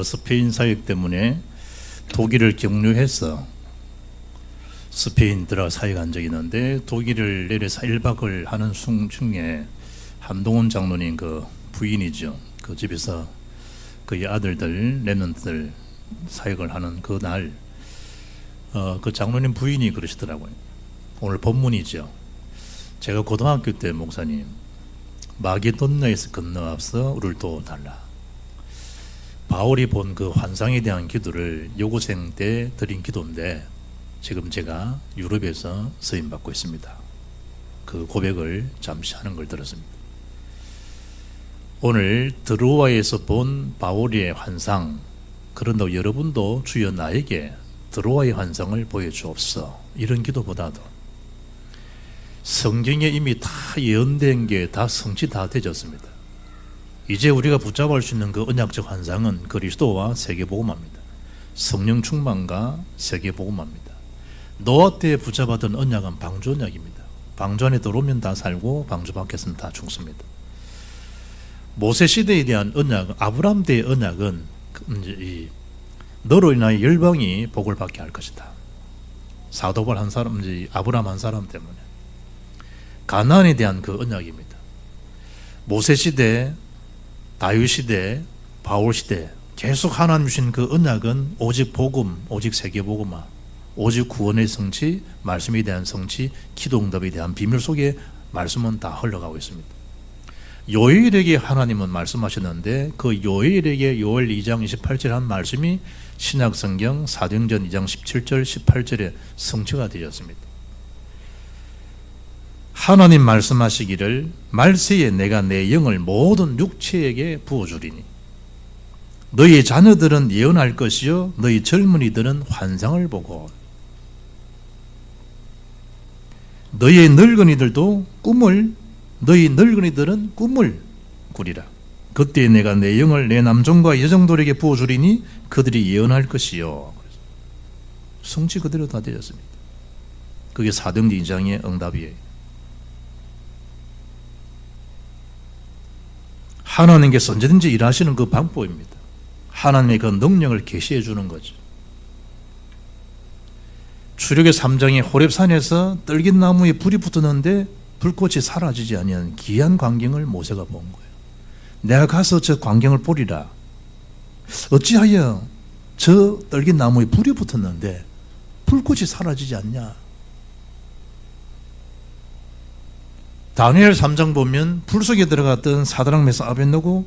스페인 사역 때문에 독일을 경유해서 스페인 들어 사역한 적이 있는데, 독일을 내려서 1박을 하는 중에 한동훈 장로님 그 부인이죠. 그 집에서 그의 아들들, 랩런트들 사역을 하는 그날, 그 장로님 부인이 그러시더라고요. 오늘 본문이죠. 제가 고등학교 때 목사님, 마게돈나에서 건너 앞서 우리를 도와달라. 바울이 본 그 환상에 대한 기도를 여고생 때 드린 기도인데, 지금 제가 유럽에서 쓰임 받고 있습니다. 그 고백을 잠시 하는 걸 들었습니다. 오늘 드로아에서 본 바울의 환상, 그런다고 여러분도 주여 나에게 드로아의 환상을 보여주옵소, 이런 기도보다도 성경에 이미 다 예언된 게 다 성취 다 되졌습니다. 이제 우리가 붙잡을 수 있는 그 언약적 환상은 그리스도와 세계복음화입니다. 성령 충만과 세계복음화입니다. 노아 때 붙잡았던 언약은 방주 언약입니다. 방주 안에 들어오면 다 살고 방주 밖에서는 다 죽습니다. 모세 시대에 대한 언약, 아브라함 때의 언약은 너로 인하여 열방이 복을 받게 할 것이다. 사도발 한 사람, 아브라함 한 사람 때문에. 가나안에 대한 그 언약입니다. 모세 시대, 다윗 시대, 바울 시대 계속 하나님 주신 그 언약은 오직 복음, 오직 세계복음화, 오직 구원의 성취, 말씀에 대한 성취, 기도응답에 대한 비밀 속에 말씀은 다 흘러가고 있습니다. 요엘에게 하나님은 말씀하셨는데, 그 요엘에게 요엘 2장 28절 한 말씀이 신약성경 사도행전 2장 17절 18절에 성취가 되었습니다. 하나님 말씀하시기를 말세에 내가 내 영을 모든 육체에게 부어주리니 너희 자녀들은 예언할 것이요 너희 젊은이들은 환상을 보고 너희 늙은이들은 꿈을 꾸리라. 그때 내가 내 영을 내 남종과 여종들에게 부어주리니 그들이 예언할 것이요. 성취 그대로 다 되었습니다. 그게 사도행전 2장의 응답이에요. 하나님께서 언제든지 일하시는 그 방법입니다. 하나님의 그 능력을 계시해 주는 거죠. 출애굽기 3장의 호렙산에서 떨깃나무에 불이 붙었는데 불꽃이 사라지지 아니한 귀한 광경을 모세가 본 거예요. 내가 가서 저 광경을 보리라. 어찌하여 저 떨깃나무에 불이 붙었는데 불꽃이 사라지지 않냐. 다니엘 3장 보면 불 속에 들어갔던 사드락 메삭 아벳느고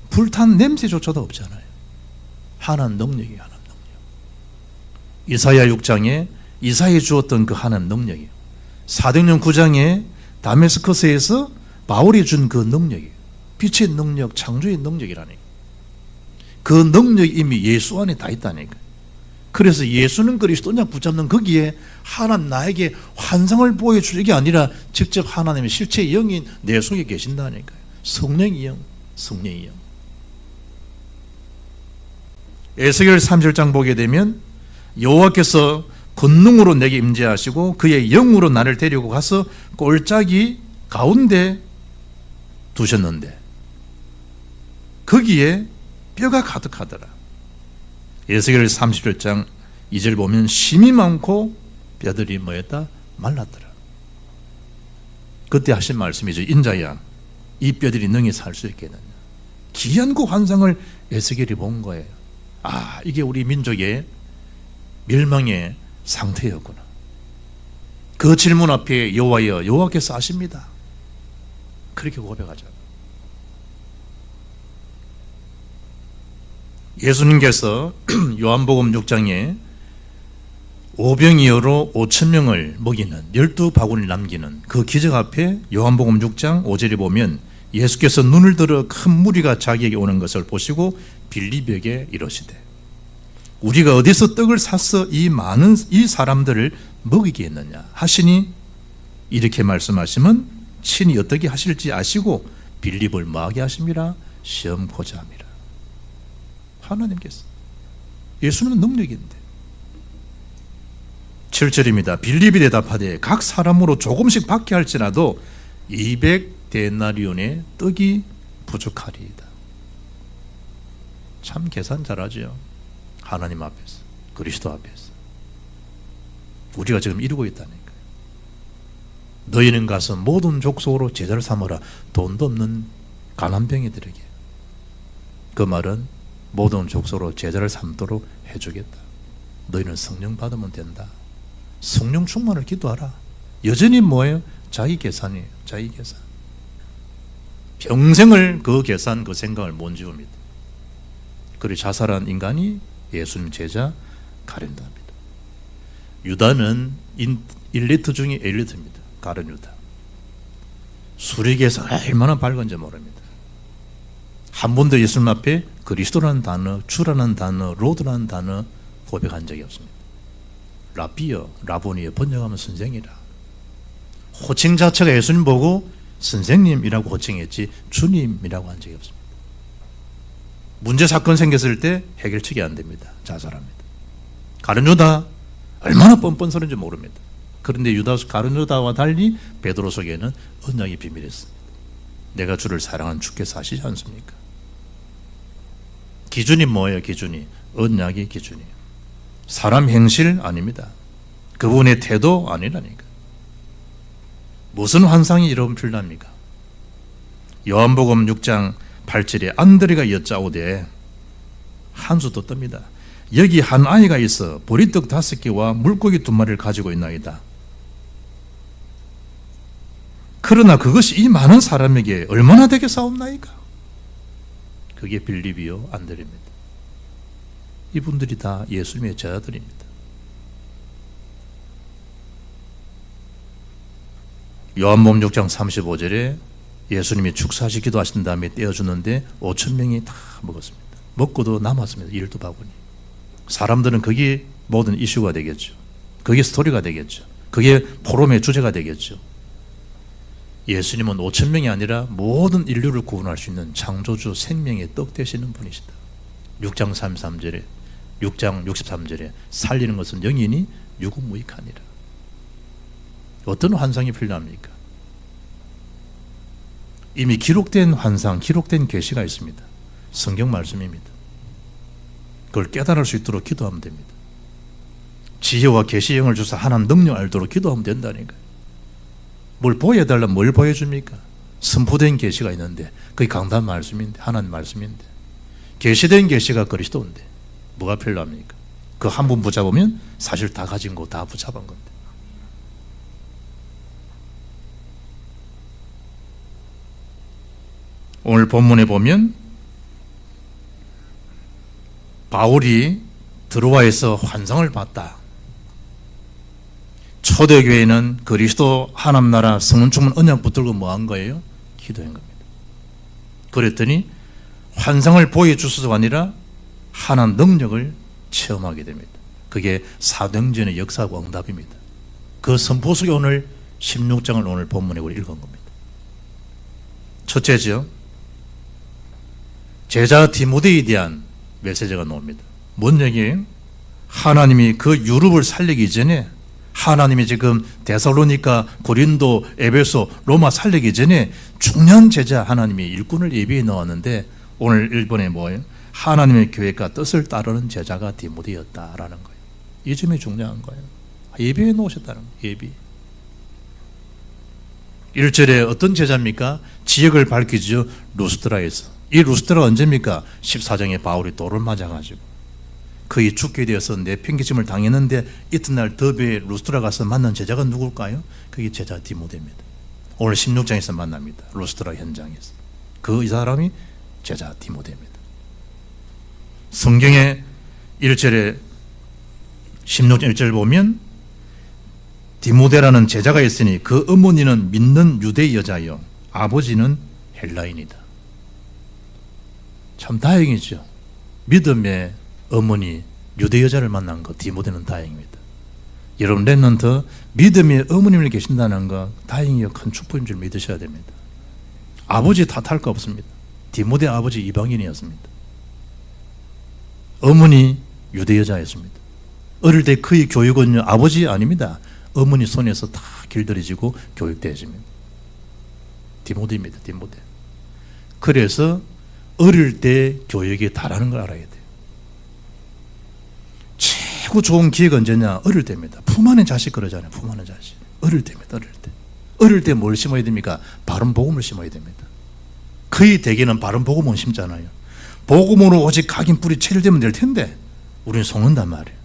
불탄 냄새조차도 없잖아요. 하나님 능력이 하나님 능력. 이사야 6장에 이사야에 주었던 그 하나님 능력이에요. 사도행전 9장에 다메스커스에서 바울이 준 그 능력이에요. 빛의 능력, 창조의 능력이라니까. 그 능력이 이미 예수 안에 다 있다니까. 그래서 예수는 그리스도 언약 붙잡는 거기에 하나님 나에게 환상을 보여줄 게 아니라 직접 하나님의 실체의 영이 내 속에 계신다니까요. 성령의 영, 성령의 영. 에스겔 37장 보게 되면 여호와께서 권능으로 내게 임재하시고 그의 영으로 나를 데리고 가서 골짜기 가운데 두셨는데 거기에 뼈가 가득하더라. 에스겔 37장 2절 보면 심이 많고 뼈들이 뭐였다? 말랐더라. 그때 하신 말씀이죠. 인자야, 이 뼈들이 능히 살 수 있겠느냐. 귀한 그 환상을 에스겔이 본 거예요. 아, 이게 우리 민족의 멸망의 상태였구나. 그 질문 앞에 여호와여, 여호와께서 아십니다. 그렇게 고백하죠. 예수님께서 요한복음 6장에 오병이어로 5,000명을 먹이는 12바구니를 남기는 그 기적 앞에 요한복음 6장 5절에 보면 예수께서 눈을 들어 큰 무리가 자기에게 오는 것을 보시고 빌립에게 이르시되 우리가 어디서 떡을 사서 이 많은 이 사람들을 먹이겠느냐 하시니 이렇게 말씀하시면 친히 어떻게 하실지 아시고 빌립을 뭐하게 하심이라 시험코자 함이라. 하나님께서. 예수는 능력인데. 7절입니다. 빌립이 대답하되 각 사람으로 조금씩 받게 할지라도 200데나리온의 떡이 부족하리이다. 참 계산 잘하죠. 하나님 앞에서, 그리스도 앞에서. 우리가 지금 이루고 있다니까요. 너희는 가서 모든 족속으로 제자를 삼으라. 돈도 없는 가난뱅이들에게. 그 말은 모든 족속으로 제자를 삼도록 해주겠다. 너희는 성령 받으면 된다. 성령 충만을 기도하라. 여전히 뭐예요? 자기 계산이에요. 자기 계산. 평생을 그 계산, 그 생각을 못 지웁니다. 그리고 자살한 인간이 예수님 제자 가룟유다입니다. 유다는 일리트 중에 엘리트입니다. 가룟 유다. 수리계에서 얼마나 밝은지 모릅니다. 한 번도 예수님 앞에 그리스도라는 단어, 주라는 단어, 로드라는 단어 고백한 적이 없습니다. 라비어, 라보니어 번역하면 선생이라. 호칭 자체가 예수님 보고 선생님이라고 호칭했지 주님이라고 한 적이 없습니다. 문제 사건 생겼을 때 해결책이 안 됩니다. 자살합니다. 가룟 유다 얼마나 뻔뻔스러운지 모릅니다. 그런데 가룟 유다와 달리 베드로 속에는 언약의 비밀이 있습니다. 내가 주를 사랑하는 주께서 아시지 않습니까? 기준이 뭐예요? 기준이 언약의 기준이에요. 사람 행실 아닙니다. 그분의 태도 아니라니까. 무슨 환상이 이런 필요합니까? 요한복음 6장 8절에 안드레가 여짜오되 한수도 뜹니다. 여기 한 아이가 있어 보리떡 5개와 물고기 2마리를 가지고 있나이다. 그러나 그것이 이 많은 사람에게 얼마나 되겠사옵나이까? 그게 빌립이요 안드레입니다. 이분들이 다 예수님의 제자들입니다. 요한복음 6장 35절에 예수님이 축사하시 기도하신 다음에 떼어주는데 5,000명이 다 먹었습니다. 먹고도 남았습니다. 12바구니. 사람들은 그게 모든 이슈가 되겠죠. 그게 스토리가 되겠죠. 그게 포럼의 주제가 되겠죠. 예수님은 5,000명이 아니라 모든 인류를 구원할 수 있는 창조주 생명의 떡 되시는 분이시다. 6장 33절에 6장 63절에 살리는 것은 영이니 유구무익하니라. 어떤 환상이 필요합니까? 이미 기록된 환상, 기록된 계시가 있습니다. 성경 말씀입니다. 그걸 깨달을 수 있도록 기도하면 됩니다. 지혜와 계시의 영을 주사 하나님 능력 알도록 기도하면 된다니까요. 뭘 보여달라면 뭘 보여줍니까? 선포된 계시가 있는데 그게 강단 말씀인데 하나님 말씀인데 계시된 계시가 그리스도인데 뭐가 필요합니까? 그 한 번 붙잡으면 사실 다 가진 거 다 붙잡은 건데. 오늘 본문에 보면 바울이 드로아에서 환상을 봤다. 초대교회는 그리스도 하나님 나라 성령 충만 언약 붙들고 뭐 한 거예요? 기도한 겁니다. 그랬더니 환상을 보여주서가 아니라 하나님 능력을 체험하게 됩니다. 그게 사도행전의 역사와 응답입니다. 그 선포 속에 오늘 16장을 오늘 본문에 우리 읽은 겁니다. 첫째죠. 제자 디모데에 대한 메시지가 나옵니다. 뭔 얘기예요? 하나님이 그 유럽을 살리기 전에 하나님이 지금 데살로니가, 고린도, 에베소, 로마 살리기 전에 중요한 제자 하나님이 일꾼을 예비해 놓았는데 오늘 1번에 뭐예요? 하나님의 계획과 뜻을 따르는 제자가 디모데였다라는 거예요. 이 점이 중요한 거예요. 예비해 놓으셨다는 거예요. 예비. 1절에 어떤 제자입니까? 지역을 밝히죠. 루스드라에서. 이 루스드라가 언제입니까? 14장에 바울이 돌을 맞아가지고 그의 죽게 되어서 내팽개침을 당했는데 이튿날 더베 루스드라 가서 만난 제자가 누굴까요? 그게 제자 디모데입니다. 오늘 16장에서 만납니다. 루스드라 현장에서. 그 이 사람이 제자 디모데입니다. 성경에 1절에 16장 1절 보면 디모데라는 제자가 있으니 그 어머니는 믿는 유대 여자요 아버지는 헬라인이다. 참 다행이죠. 믿음의 어머니 유대 여자를 만난 거 디모데는 다행입니다. 여러분 렘넌트 믿음의 어머님을 계신다는 거 다행이요 큰 축복인 줄 믿으셔야 됩니다. 아버지 탓할 거 없습니다. 디모데 아버지 이방인이었습니다. 어머니 유대 여자였습니다. 어릴 때 그의 교육은요 아버지 아닙니다. 어머니 손에서 다 길들여지고 교육되어집니다. 디모데입니다. 디모데. 그래서 어릴 때 교육에 달하는 걸 알아야 돼요. 최고 좋은 기회가 언제냐? 어릴 때입니다. 품 안의 자식 그러잖아요. 품 안의 자식. 어릴 때입니다. 어릴 때. 어릴 때 뭘 심어야 됩니까? 바른 복음을 심어야 됩니다. 거의 대개는 바른 복음을 심잖아요. 복음으로 오직 각인 뿌리 체질되면 될 텐데 우리는 속는단 말이에요.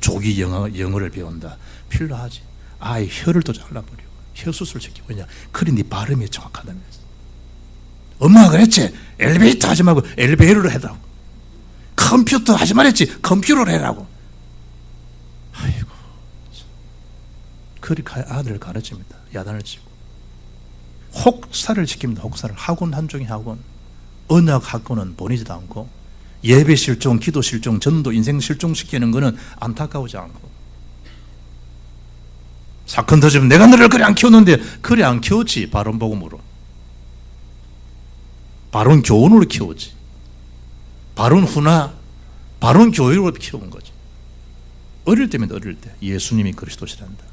조기 영어를 배운다. 필요하지. 아이 혀를 또 잘라버리고 혀 수술 시키고 그냥 그래 네 발음이 정확하다면서. 엄마가 그랬지. 엘리베이터 하지 말고 엘리베이터로 해라고. 컴퓨터 하지 말랬지. 컴퓨터로 해라고. 아이고. 그리 아들을 가르칩니다. 야단을 치고. 혹사를 지킵니다. 혹사를. 학원 한종의 학원. 언약 학원은 보내지도 않고 예배 실종, 기도 실종, 전도, 인생 실종시키는 것은 안타까우지 않고 사건 터지면 내가 너를 그래 안 키웠는데 그래 안 키웠지. 바른 복음으로. 바른 교훈으로 키웠지. 바른 훈화, 바른 교육으로 키운 거지. 어릴 때면 어릴 때 예수님이 그리스도시란다.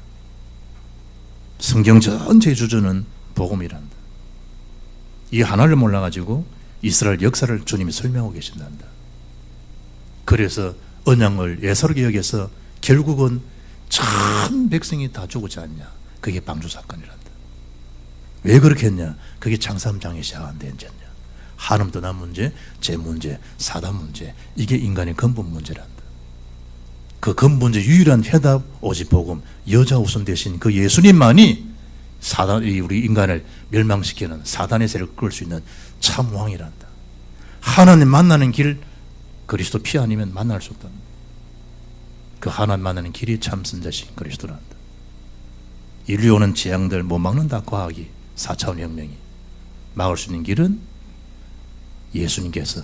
성경 전체의 주제는 복음이란다. 이 하나를 몰라가지고 이스라엘 역사를 주님이 설명하고 계신단다. 그래서 언약을 예사롭게 여겨서 결국은 전 백성이 다 죽지 않냐. 그게 방주 사건이란다. 왜 그렇게 했냐? 그게 창삼장에 시작한 데였냐. 하나님 떠난 문제, 제 문제, 사단 문제, 이게 인간의 근본 문제란다. 그 근본 문제 유일한 해답 오직 복음, 여자 우선 대신 그 예수님만이 우리 인간을 멸망시키는 사단의 세를 끌 수 있는 참 왕이란다. 하나님 만나는 길 그리스도 피 아니면 만날 수 없다. 그 하나님 만나는 길이 참 선자신 그리스도란다. 인류 오는 재앙들 못 막는다. 과학이 4차원 혁명이 막을 수 있는 길은 예수님께서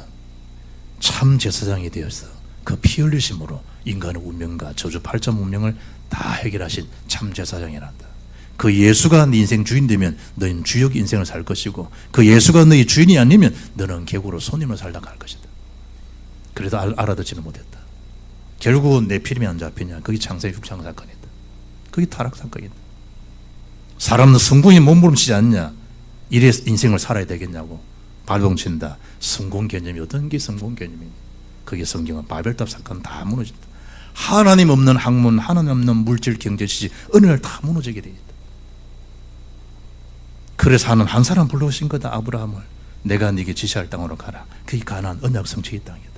참 제사장이 되어서 그 피 흘리심으로 인간의 운명과 저주 8점 운명을 다 해결하신 참 제사장이란다. 그 예수가 네 인생 주인 되면 너희는 주역 인생을 살 것이고 그 예수가 너희 주인이 아니면 너는 객으로 손님으로 살다 갈 것이다. 그래도 알아듣지는 못했다. 결국은 내 피림이 안 잡히냐. 그게 창세기 흉상 사건이다. 그게 타락 사건이다. 사람은 성공에 몸부림치지 않냐. 이래 인생을 살아야 되겠냐고 발동친다. 성공 개념이 어떤 게 성공 개념이냐. 그게 성경은 바벨탑 사건 다 무너진다. 하나님 없는 학문, 하나님 없는 물질, 경제, 지식, 은혜를 다 무너지게 되어 있다. 그래서 하나님 한 사람 불러오신 거다. 아브라함을. 내가 네게 지시할 땅으로 가라. 그게 가나안 언약 성취의 땅이다.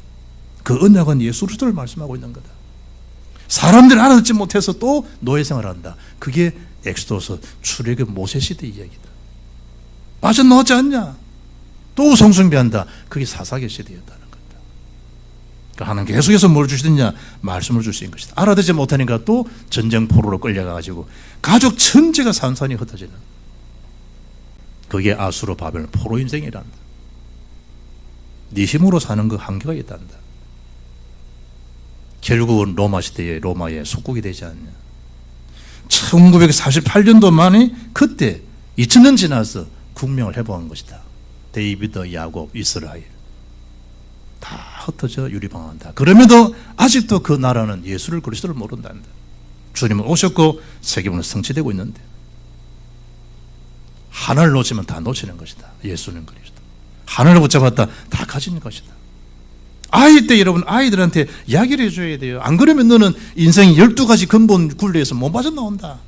그 언약은 예수 그리스도를 말씀하고 있는 거다. 사람들이 알아듣지 못해서 또 노예생활을 한다. 그게 엑소도스 출애굽 모세 시대 이야기다. 빠져나오지 않냐. 또 성숭배한다. 그게 사사기 시대였다는 거다. 그러니까 하나님 계속해서 뭘 주시느냐. 말씀을 주신 것이다. 알아듣지 못하니까 또 전쟁 포로로 끌려가가지고 가족 전체가 산산이 흩어지는, 그게 아수르 바벨 포로 인생이란다. 네 힘으로 사는 그 한계가 있단다. 결국은 로마 시대에 로마의 속국이 되지 않냐. 1948년도 만에 그때 2000년 지나서 국명을 회복한 것이다. 데이비드, 야곱, 이스라엘 다 흩어져 유리방한다. 그럼에도 아직도 그 나라는 예수를 그리스도를 모른단다. 주님은 오셨고 세계문은 성취되고 있는데 하나를 놓치면 다 놓치는 것이다. 예수는 그리스도. 하나를 붙잡았다. 다 가지는 것이다. 아이 때 여러분 아이들한테 이야기를 해줘야 돼요. 안 그러면 너는 인생이 12가지 근본 굴레에서 못 빠져나온다.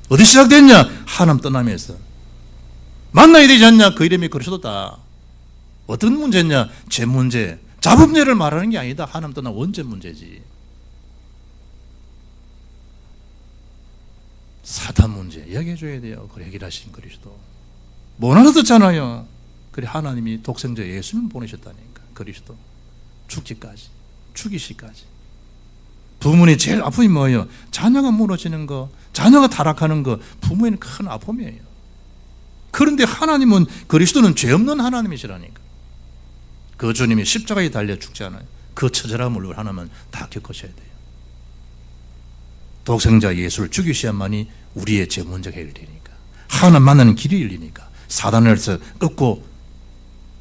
어디 시작됐냐? 하나님 떠나면서. 만나야 되지 않냐? 그 이름이 그리스도다. 어떤 문제냐? 죄 문제. 자범죄를 말하는 게 아니다. 하나님 떠나 원죄 문제지. 사탄 문제 이야기해줘야 돼요. 그래 해결하신 그리스도. 못 알아듣잖아요. 그래 하나님이 독생자 예수님 보내셨다니까. 그리스도. 죽기까지, 죽이시까지. 부모님 제일 아픔이 뭐예요? 자녀가 무너지는 거, 자녀가 타락하는 거, 부모에는 큰 아픔이에요. 그런데 하나님은, 그리스도는 죄 없는 하나님이시라니까. 그 주님이 십자가에 달려 죽지 않아요. 그 처절함을 하나만 다 겪으셔야 돼요. 독생자 예수를 죽이셔야만이 우리의 죄 문제가 해결되니까, 하나님 만나는 길이 열리니까, 사단을 끊고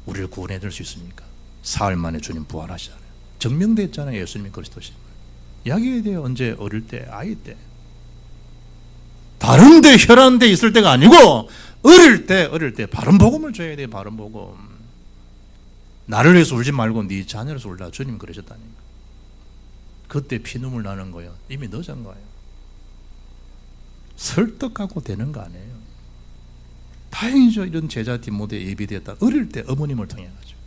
우리를 구원해 줄 수 있으니까. 사흘 만에 주님 부활하시잖아요. 증명됐잖아요. 예수님이 그리스도신. 이야기해야 돼요. 언제? 어릴 때, 아이 때. 다른 데, 혈한 데 있을 때가 아니고 어릴 때 바른 복음을 줘야 돼요. 바른 복음. 나를 위해서 울지 말고 네 자녀를 위해서 울라. 주님 그러셨다니까. 그때 피눈물 나는 거예요. 이미 늦은 거예요. 설득하고 되는 거 아니에요. 다행이죠. 이런 제자 디모데 예비되었다. 어릴 때 어머님을 통해 가지고.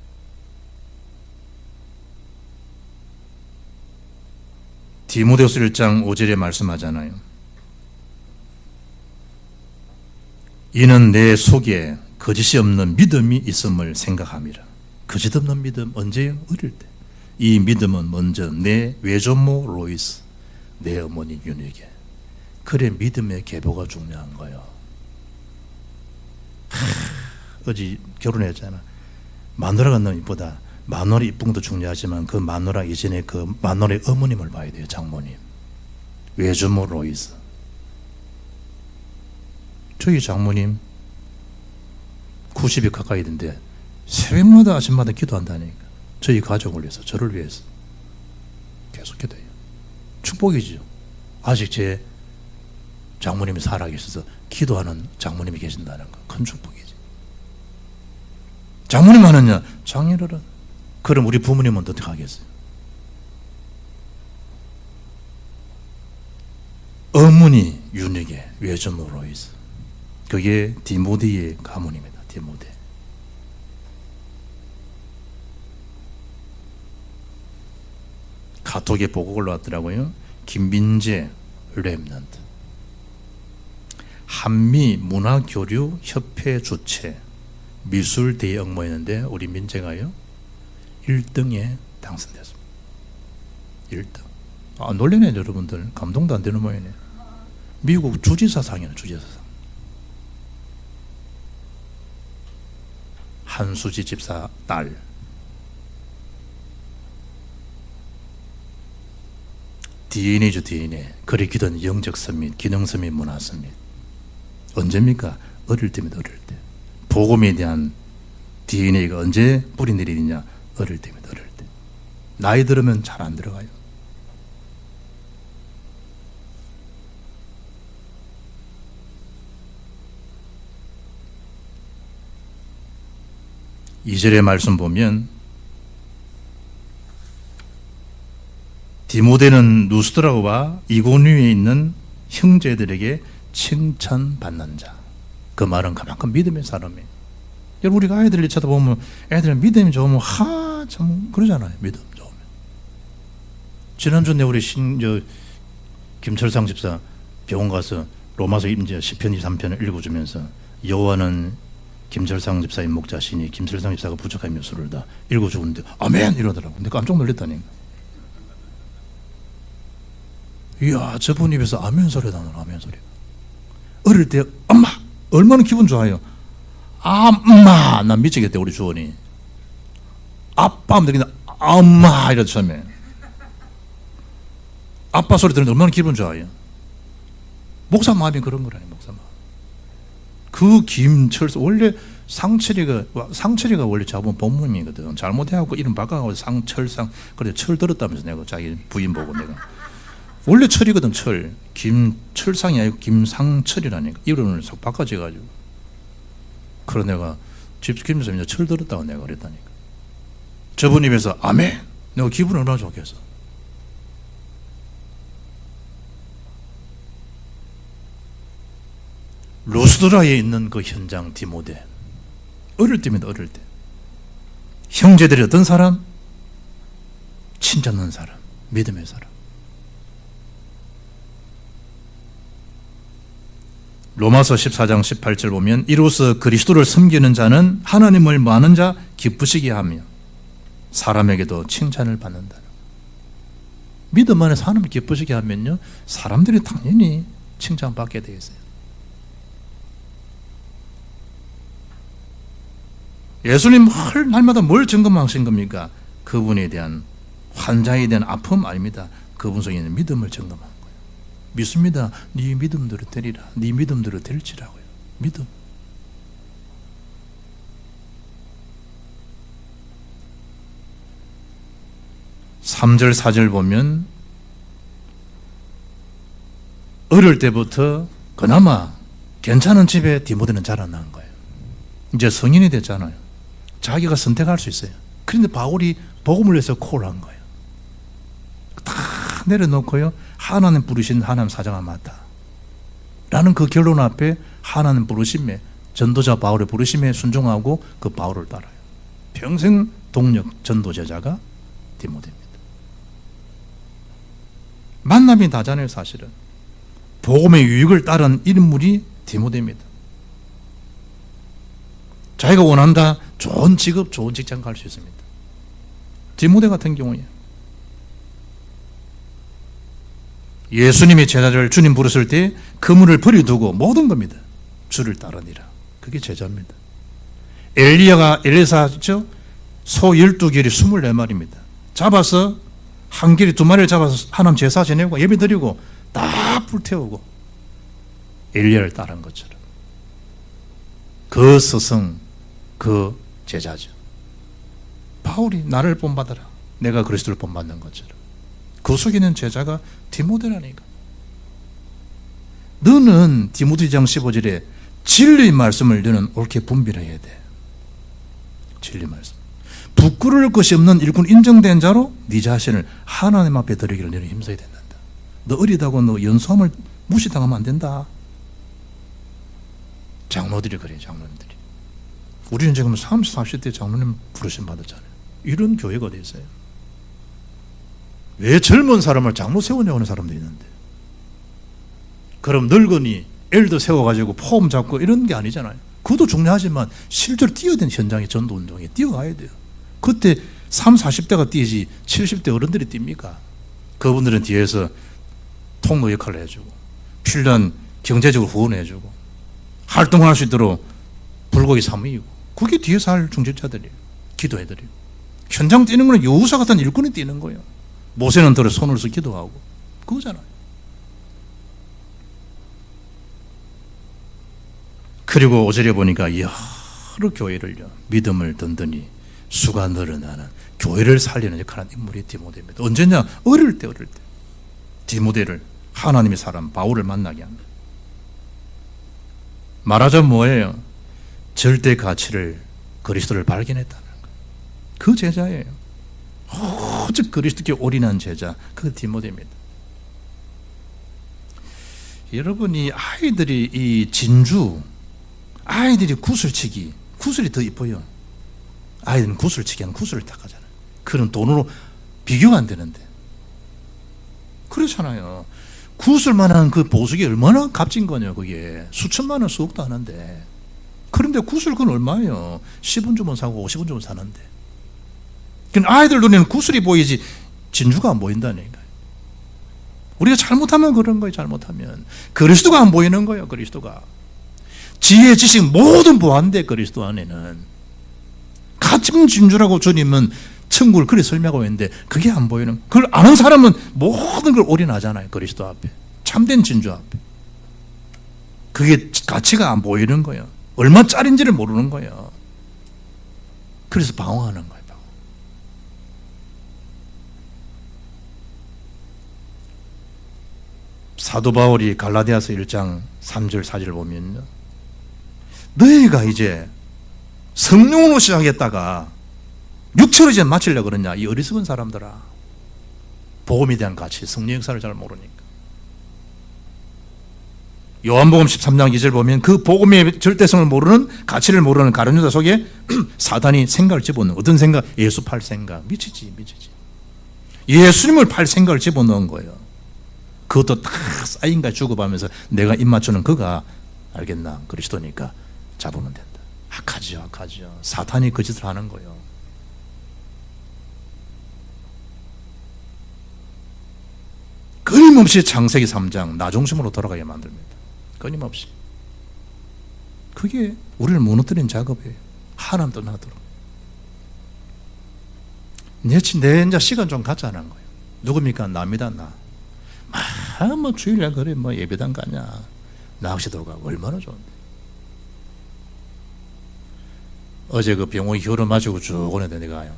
디모데후서 1장 5절에 말씀하잖아요. 이는 내 속에 거짓이 없는 믿음이 있음을 생각함이라. 거짓 없는 믿음 언제요? 어릴 때. 이 믿음은 먼저 내 외조모 로이스, 내 어머니 윤에게. 그래 믿음의 계보가 중요한 거예요. 어제 결혼했잖아. 마누라가 너무 이쁘다. 마누라 이쁜 것도 중요하지만 그 마누라 이전에 그 마누라의 어머님을 봐야 돼요. 장모님. 외조모 로이스. 저희 장모님 90이 가까이 된데 새벽마다 아침마다 기도한다니까. 저희 가족을 위해서, 저를 위해서 계속 기도해요. 축복이죠. 아직 제 장모님이 살아계셔서 기도하는 장모님이 계신다는 거 큰 축복이지. 장모님 하느냐? 장인어른. 그럼 우리 부모님은 어떻게 하겠어요? 어머니 윤에게 외전으로 있어. 그게 디모데의 가문입니다. 디모데. 카톡에 보고 올라왔더라고요. 김민재 랩넌트. 한미 문화교류 협회 주최 미술 대형모였는데 우리 민재가요 1등에 당선됐습니다. 1등. 아, 놀래네 여러분들. 감동도 안 되는 모양이네. 미국 주지사상이네. 주지사상. 한수지 집사 딸. DNA죠. DNA. 그리 기던 영적 서밋, 기능 서밋, 문화 서밋. 언제입니까? 어릴 때입니다. 어릴 때. 복음에 대한 DNA가 언제 뿌리 내리느냐? 어릴 때입니다. 어릴 때. 나이 들으면 잘 안 들어가요. 이 절의 말씀 보면 디모데는 누스드라와 이고니에 있는 형제들에게 칭찬받는 자. 그 말은 그만큼 믿음의 사람이에요. 여러분 우리가 아이들을 쳐다보면 애들은 믿음이 좋으면 참 그러잖아요. 믿음 좋으면. 지난주에 우리 김철상 집사 병원 가서 로마서 이제 10편 23편을 읽어주면서 여호와는 김철상 집사의 목자시니 김철상 집사가 부족한 묘수를 다 읽어주는데 아멘 이러더라고. 근데 깜짝 놀랐다니까. 이야 저분 입에서 아멘 소리가 나는 아멘 소리가. 어릴 때 엄마 얼마나 기분 좋아요. 엄마 난 미치겠대 우리 주원이. 아빠 하면 되겠다. 엄마 이러죠 처음에. 아빠 소리 들으면 얼마나 기분 좋아요. 목사 마음이 그런 거라니. 목사 마음. 그 김철수 원래 상철이가 원래 자본 본명이거든. 잘못해갖고 이름 바꿔가지고 상철상. 그래 철 들었다면서 내가 자기 부인 보고 내가. 원래 철이거든. 철. 김철상이 아니고 김상철이라니까. 이름을 싹 바꿔줘가지고. 그래 내가 집시키면서 이제 철 들었다고 내가 그랬다니까. 저분 입에서 아멘. 내가 기분 얼마나 좋겠어. 루스드라에 있는 그 현장 디모데. 어릴 때입니다. 어릴 때. 형제들이 어떤 사람? 칭찬하는 사람. 믿음의 사람. 로마서 14장 18절 보면 이로써 그리스도를 섬기는 자는 하나님을 많은 자 기쁘시게 하며 사람에게도 칭찬을 받는다. 믿음 안에서 하나님을 기쁘시게 하면요 사람들이 당연히 칭찬받게 되겠어요. 예수님 날마다 뭘 점검하신 겁니까? 그분에 대한 환자에 대한 아픔 아닙니다. 그분 속에 있는 믿음을 점검하는 거예요. 믿습니다. 네 믿음대로 되리라. 네 믿음대로 될지라고요. 믿음. (3절) (4절) 보면 어릴 때부터 그나마 괜찮은 집에 디모데는 자라난 거예요. 이제 성인이 됐잖아요. 자기가 선택할 수 있어요. 그런데 바울이 복음을 위해서 콜을 한 거예요. 다 내려놓고요. 하나님 부르신 하나님 사자가 맞다 라는 그 결론 앞에 하나님 부르심에, 전도자 바울의 부르심에 순종하고 그 바울을 따라요. 평생 동력 전도 제자가 디모데입니다. 만남이 다잖아요. 사실은 복음의 유익을 따른 인물이 디모데입니다. 자기가 원한다, 좋은 직업, 좋은 직장 갈 수 있습니다. 디모데 같은 경우에 예수님이 제자를 주님 부르실 때 그물을 버려두고 모든 겁니다. 주를 따르니라. 그게 제자입니다. 엘리야가 엘리사죠? 소 12개리 24마리입니다. 잡아서 한 개리 2마리를 잡아서 하나님 제사 지내고 예배 드리고 다 불태우고 엘리야를 따른 것처럼 그 스승, 그 제자죠. 바울이 나를 본받아라, 내가 그리스도를 본받는 것처럼 그 속에 있는 제자가 디모데라니까. 너는 디모데 2장 15절에 진리의 말씀을 너는 옳게 분별해야 돼. 진리 말씀. 부끄러울 것이 없는 일꾼 인정된 자로 네 자신을 하나님 앞에 드리기를 너는 힘써야 된다. 너 어리다고 너 연수함을 무시당하면 안 된다. 장로들이 그래요. 장로님들이. 우리는 지금 30, 40대 장로님 부르심 받았잖아요. 이런 교회가 어디 있어요? 왜 젊은 사람을 장로 세우냐고 하는 사람도 있는데, 그럼 늙은이 엘더 세워가지고 폼 잡고 이런 게 아니잖아요. 그것도 중요하지만 실제로 뛰어야 되는 현장에, 전도운동에 뛰어가야 돼요. 그때 30, 40대가 뛰지 70대 어른들이 뜁니까? 그분들은 뒤에서 통로 역할을 해주고 필요한 경제적으로 후원해주고 활동할 수 있도록 불고기 사무이고, 그게 뒤에서 할 중직자들이에요. 기도해드리고. 현장 뛰는 거는 여우사 같은 일꾼이 뛰는 거예요. 모세는 들어 손을 써 기도하고 그거잖아요. 그리고 5절에 보니까 여러 교회를요, 믿음을 든든히 수가 늘어나는 교회를 살리는 역할을 한 인물이 디모데입니다. 언제냐? 어릴 때 디모데를 하나님의 사람 바울을 만나게 합니다. 말하자면 뭐예요? 절대 가치를, 그리스도를 발견했다는 거예요. 그 제자예요. 오직 그리스도께 올인한 제자, 그 디모데입니다. 여러분이 아이들이 이 진주, 아이들이 구슬치기, 구슬이 더 이뻐요. 아이들은 구슬치기 하는 구슬을 딱 하잖아요. 그런 돈으로 비교가 안 되는데. 그렇잖아요. 구슬만 하는 그 보석이 얼마나 값진 거냐, 그게. 수천만 원, 수억도 하는데. 그런데 구슬 그건 얼마예요? 10원 주면 사고 50원 주면 사는데. 아이들 눈에는 구슬이 보이지 진주가 안 보인다니까요. 우리가 잘못하면 그런 거예요. 잘못하면 그리스도가 안 보이는 거예요. 그리스도가 지혜, 지식 모든 보안돼. 그리스도 안에는 가진 진주라고 주님은 천국을 그리 설명하고 있는데 그게 안 보이는, 그걸 아는 사람은 모든 걸 올인하잖아요. 그리스도 앞에, 참된 진주 앞에. 그게 가치가 안 보이는 거예요. 얼마짜리인지를 모르는 거예요. 그래서 방황하는 거예요. 사도 바울이 갈라디아서 1장 3절 4절을 보면요, 너희가 이제 성령으로 시작했다가 육체로 이제 마치려고 그러냐, 이 어리석은 사람들아. 복음에 대한 가치, 성령 역사를 잘 모르니까. 요한복음 13장 2절 보면 그 복음의 절대성을 모르는, 가치를 모르는 가룟 유다 속에 사단이 생각을 집어넣는, 어떤 생각? 예수 팔 생각. 미치지. 예수님을 팔 생각을 집어넣은 거예요. 그것도 다 쌓인가 주고받으면서 내가 입맞추는 그가, 알겠나, 그리스도니까 잡으면 된다. 악하죠. 사탄이 그 짓을 하는 거예요. 끊임없이 창세기 3장 나 중심으로 돌아가게 만듭니다. 끊임없이. 그게 우리를 무너뜨린 작업이에요. 하나님 떠나도록. 내 이제 시간 좀 갖자는 거예요. 누굽니까? 나입니다. 나. 뭐 주일날 그래, 뭐 예배당 가냐, 낚시도 가고, 얼마나 좋은데. 어제 그 병원 휴를 마시고 쭉 오는데 내가요,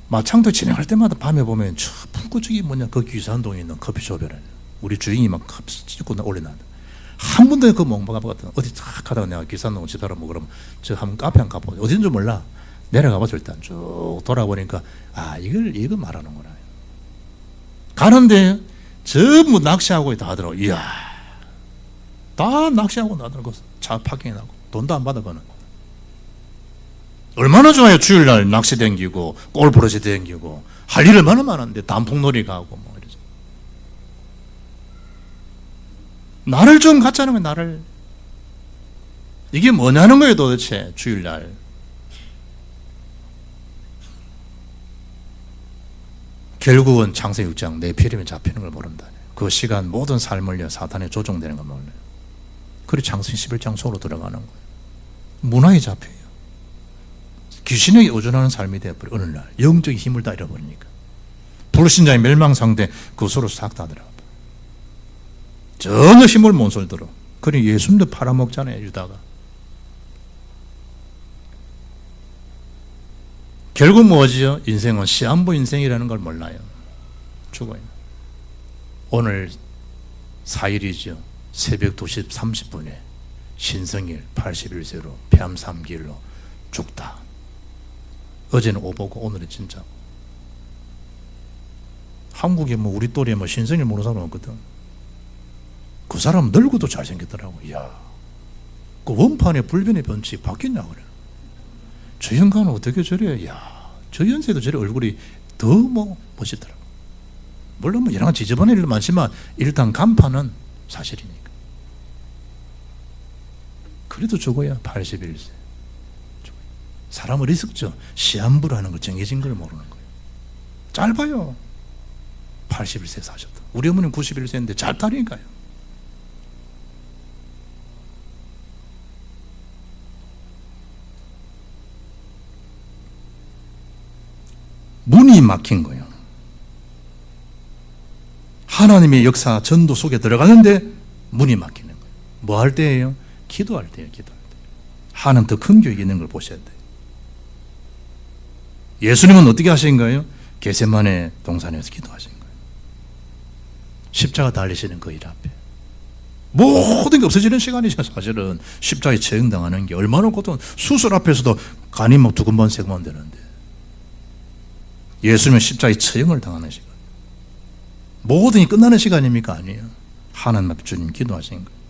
마창도 진행할 때마다 밤에 보면 저 불꽃이 뭐냐, 그 귀산동에 있는 커피숍이라요. 우리 주인이 막 커피 찍고 올려놨는데 한 번도 그 몽방가 같은 어디 탁 가다가 내가 귀산동 집사람 먹으라면 저 한번 카페 한 가보자. 어딘지 몰라. 내려가봐서 일단 쭉 돌아보니까 이거 말하는구나. 가는데 전부 낚시하고 다 하더라고. 이야, 다 낚시하고 나더라고. 차 파킹해 나고 돈도 안 받아가는. 얼마나 좋아요. 주일날 낚시 댕기고 골프러시 댕기고 할 일 얼마나 많은데 단풍놀이 가고 뭐 이러죠. 나를 좀 갖자는 거예요. 나를. 이게 뭐냐는 거예요 도대체. 주일날 결국은 창세기 6장 네피림에 잡히는 걸 모른다. 그 시간 모든 삶을 사탄에 조종되는 걸 몰라요. 그리고 창세기 11장 속으로 들어가는 거예요. 문화에 잡혀요. 귀신에게 의존하는 삶이 되어버려. 어느 날 영적인 힘을 다 잃어버리니까 불신자의 멸망 상태 그 속으로 싹 다 들어가. 전혀 힘을 못 쏠더러. 그리고 예수님도 팔아먹잖아요. 유다가. 결국 뭐지요? 인생은 시한부 인생이라는 걸 몰라요. 죽어요. 오늘 4일이죠. 새벽 2시 30분에 신성일 81세로 폐암 3기일로 죽다. 어제는 오보고 오늘은 진짜. 한국에 뭐 우리 또래 뭐 신성일 모르는 사람 없거든. 그 사람 늙어도 잘생겼더라고. 이야, 그 원판의 불변의 변칙 바뀌었냐 그래. 저 인간은 어떻게 저래? 야, 저 연세도 저래 얼굴이 더 뭐 멋있더라고. 물론 뭐 여러 가지 지저분한 일도 많지만 일단 간판은 사실이니까. 그래도 죽어야 81세. 사람은 리스크죠. 시한부라는 걸 정해진 걸 모르는 거예요. 짧아요. 81세 사셨다. 우리 어머니는 91세인데 짧다니까요. 문이 막힌 거예요. 하나님의 역사 전도 속에 들어가는데 문이 막히는 거예요. 뭐 할 때예요? 기도할 때예요. 기도할 때. 하나님 더 큰 교육이 있는 걸 보셔야 돼요. 예수님은 어떻게 하신 거예요? 겟세마네 동산에서 기도하신 거예요. 십자가 달리시는 그 일 앞에 모든 게 없어지는 시간이죠. 사실은 십자가에 처형당하는 게 얼마나 고통. 수술 앞에서도 간이 막 두근번 세근번 되는데 예수님은 십자가에 처형을 당하는 시간. 모든 게 끝나는 시간입니까? 아니에요. 하나님 앞에 주님 기도하신 거예요.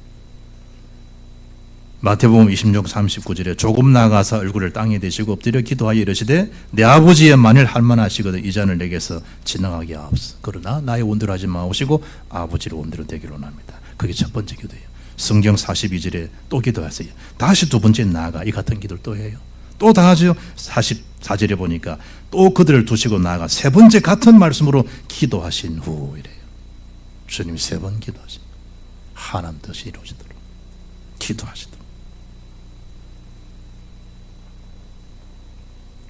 마태복음 26, 39절에 조금 나가서 얼굴을 땅에 대시고 엎드려 기도하여 이르시되 내 아버지여 만일 할만하시거든 이 잔을 내게서 지나가게 하옵소서. 그러나 나의 원대로 하지 마시고 아버지의 원대로 되기로 원합니다. 그게 첫 번째 기도예요. 성경 42절에 또 기도하세요. 다시 두 번째 나아가 이 같은 기도를 또 해요. 또 다 하죠. 44절에 보니까 또 그들을 두시고 나아가 세 번째 같은 말씀으로 기도하신 후 이래요. 주님이 세 번 기도하신 거예요. 하나님 뜻이 이루어지도록 기도하시도록.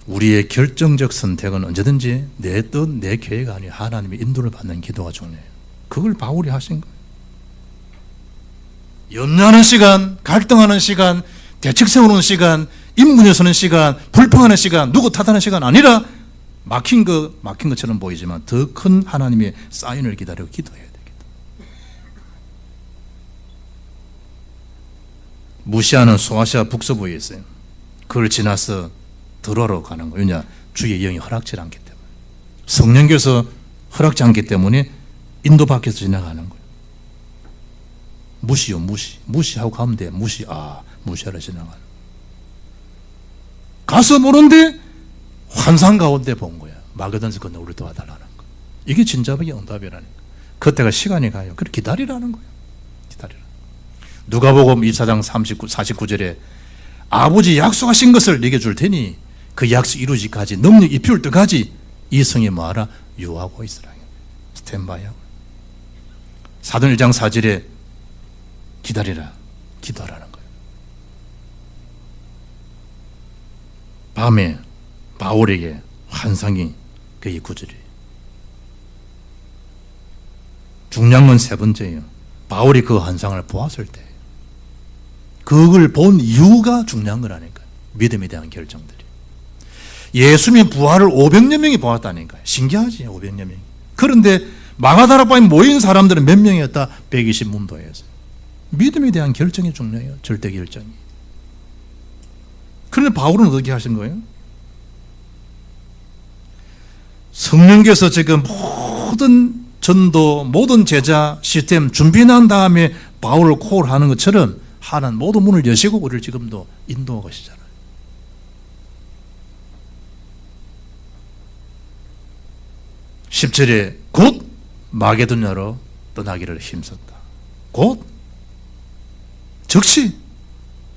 우리의 결정적 선택은 언제든지 내 뜻, 내 계획 아니에요. 하나님의 인도를 받는 기도가 중요해요. 그걸 바울이 하신 거예요. 염려하는 시간, 갈등하는 시간, 대책 세우는 시간, 인문에 서는 시간, 불평하는 시간, 누구 탓하는 시간 아니라 막힌 것처럼 보이지만 더 큰 하나님의 사인을 기다리고 기도해야 되겠다. 무시아는 소아시아 북서부에 있어요. 그걸 지나서 들어로 가는 거예요. 왜냐? 주의 영이 허락지 않기 때문에. 성령께서 허락지 않기 때문에 인도 밖에서 지나가는 거예요. 무시요, 무시. 무시하고 가면 돼. 무시하러 지나가는. 가서 보는데 환상 가운데 본 거야. 마게돈에서 건너 우리 도와달라는 거. 이게 진짜의 응답이라는 거. 그때가 시간이 가요. 그래 기다리라는 거예요. 기다리라. 누가복음 24장 49절에 아버지 약속하신 것을 네게 줄 테니 그 약속 이루어지기까지 능력 입힐 때까지 이 성에 뭐하라? 유하고 있으라. 스탠바이하고. 사도행 1장 4절에 기다리라. 기도하라는 거예요. 밤에 바울에게 환상이 그 9절이에요. 중요한 건 세 번째예요. 바울이 그 환상을 보았을 때 그걸 본 이유가 중요한 거라니까요. 믿음에 대한 결정들이. 예수님의 부활을 500여 명이 보았다니까요. 신기하지 500여 명이. 그런데 마가다라바에 모인 사람들은 몇 명이었다? 120문도였어요. 믿음에 대한 결정이 중요해요. 절대 결정이. 그런데 바울은 어떻게 하신 거예요? 성령께서 지금 모든 전도, 모든 제자 시스템 준비 난 다음에 바울을 콜하는 것처럼 하나님 모든 문을 여시고 우리를 지금도 인도하고 계시잖아요. 10절에 곧 마게도냐로 떠나기를 힘썼다. 곧 즉시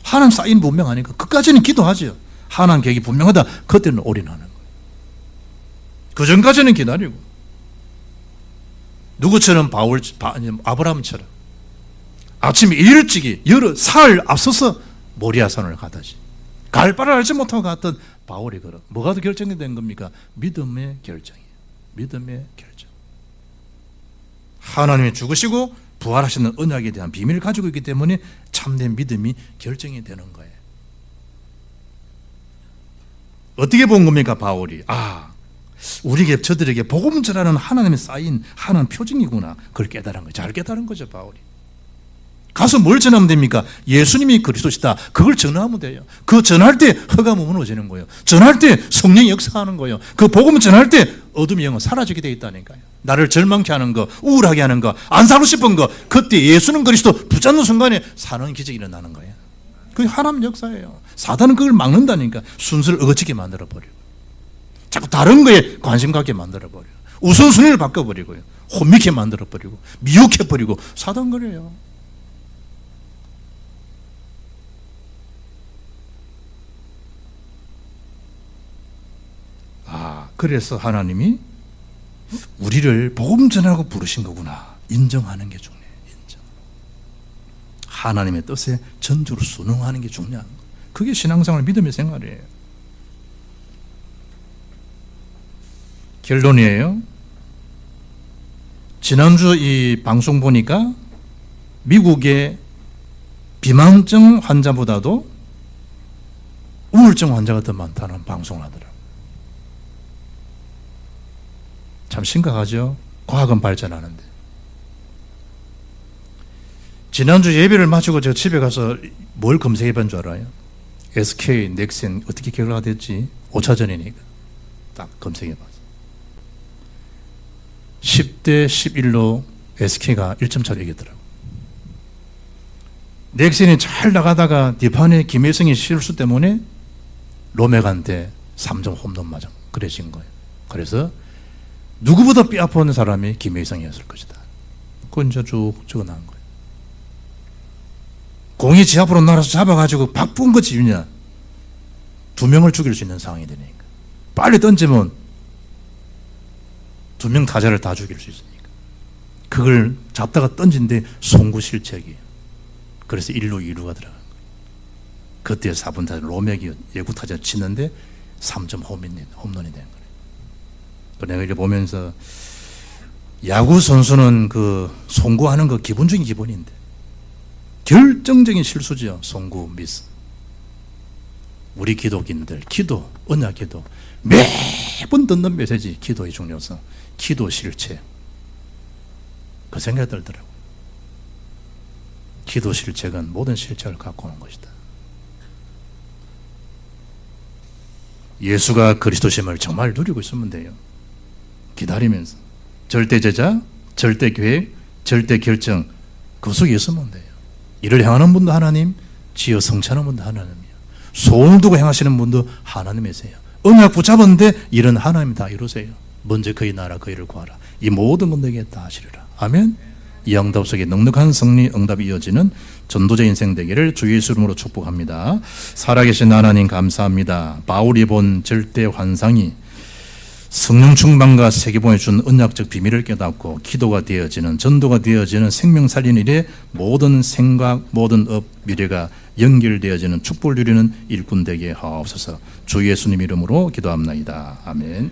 하나님 사인 분명하니까 그까지는 기도하죠. 하나님 계획이 분명하다. 그때는 올인하는 거예요. 그 전까지는 기다리고 누구처럼 아브라함처럼 아침에 일찍이 여러 사흘 앞서서 모리아산을 가다지 갈 바를 알지 못하고 갔던 바울이 그런 뭐가 더 결정이 된 겁니까? 믿음의 결정이에요. 믿음의 결정. 하나님이 죽으시고 부활하시는 언약에 대한 비밀을 가지고 있기 때문에 참된 믿음이 결정이 되는 거예요. 어떻게 본 겁니까? 바울이 우리에게 저들에게 복음 전하는 하나님의 쌓인 하나님 표징이구나. 그걸 깨달은 거예요. 잘 깨달은 거죠, 바울이. 가서 뭘 전하면 됩니까? 예수님이 그리스도시다. 그걸 전하면 돼요. 그 전할 때 허가 무너지는 거예요. 전할 때 성령이 역사하는 거예요. 그 복음을 전할 때 어둠의 영은 사라지게 돼 있다니까요. 나를 절망케 하는 거, 우울하게 하는 거, 안 살고 싶은 거, 그때 예수는 그리스도 붙잡는 순간에 사는 기적이 일어나는 거예요. 그게 하나님 역사예요. 사단은 그걸 막는다니까. 순서를 어거지게 만들어버리고 자꾸 다른 거에 관심 갖게 만들어버려요. 우선순위를 바꿔버리고요. 혼미케 만들어버리고 미혹해버리고 사단 그래요. 그래서 하나님이 우리를 복음 전하고 부르신 거구나. 인정하는 게 중요해요. 인정. 하나님의 뜻에 전주로 순응하는 게 중요한 거예요. 그게 신앙생활 믿음의 생활이에요. 결론이에요. 지난주 이 방송 보니까 미국의 비만증 환자보다도 우울증 환자가 더 많다는 방송을 하더라고요. 참 심각하죠. 과학은 발전하는데. 지난주 예배를 마치고 제가 집에 가서 뭘 검색해 본 줄 알아요? SK, 넥센 어떻게 결과가 됐지? 5차 전이니까 딱 검색해 봤어요. 10대 11로 SK가 1점 차로 이겼더라고요. 넥센이 잘 나가다가 뒷판에 김혜성이 실수 때문에 로맥한테 3점 홈런 맞아 그래진 거예요. 그래서 누구보다 뼈 아픈 사람이 김혜성이었을 것이다. 그건 이제 쭉 적어놓은 거예요. 공이 지 앞으로 날아서 잡아가지고 바쁜 거 지우냐? 2명을 죽일 수 있는 상황이 되니까. 빨리 던지면 2명 타자를 다 죽일 수 있으니까. 그걸 잡다가 던진데 송구 실책이에요. 그래서 1루 2루가 들어간 거예요. 그때 4분 타자 로맥이 예구 타자 치는데 3점 홈런이 된 거예요. 내가 이렇게 보면서 야구 선수는 그 송구하는 거 기본적인 기본인데 결정적인 실수죠. 송구 미스. 우리 기독인들 기도, 언약 기도 매번 듣는 메시지 기도의 중요성, 기도 실체. 그 생각이 들더라고요. 기도 실책은 모든 실책을 갖고 오는 것이다. 예수가 그리스도심을 정말 누리고 있으면 돼요. 기다리면서 절대 제자, 절대 계획, 절대 결정 그 속에 있으면 돼요. 이를 행하는 분도 하나님, 지어 성취하는 분도 하나님이에요. 소원을 두고 행하시는 분도 하나님이세요. 언약 붙잡았는데 일은 하나님이 다 이루세요. 먼저 그의 나라 그의를 구하라. 이 모든 것 내게 다 하시리라. 아멘. 이 응답 속에 넉넉한 승리 응답이 이어지는 전도자 인생 되기를 주 예수 이름으로 축복합니다. 살아계신 하나님 감사합니다. 바울이 본 절대 환상이 성령 충만과 세계복음에 준 언약적 비밀을 깨닫고 기도가 되어지는, 전도가 되어지는, 생명 살리는 일에 모든 생각, 모든 업, 미래가 연결되어지는 축복을 누리는 일꾼 되게 하옵소서. 주 예수님 이름으로 기도합나이다. 아멘.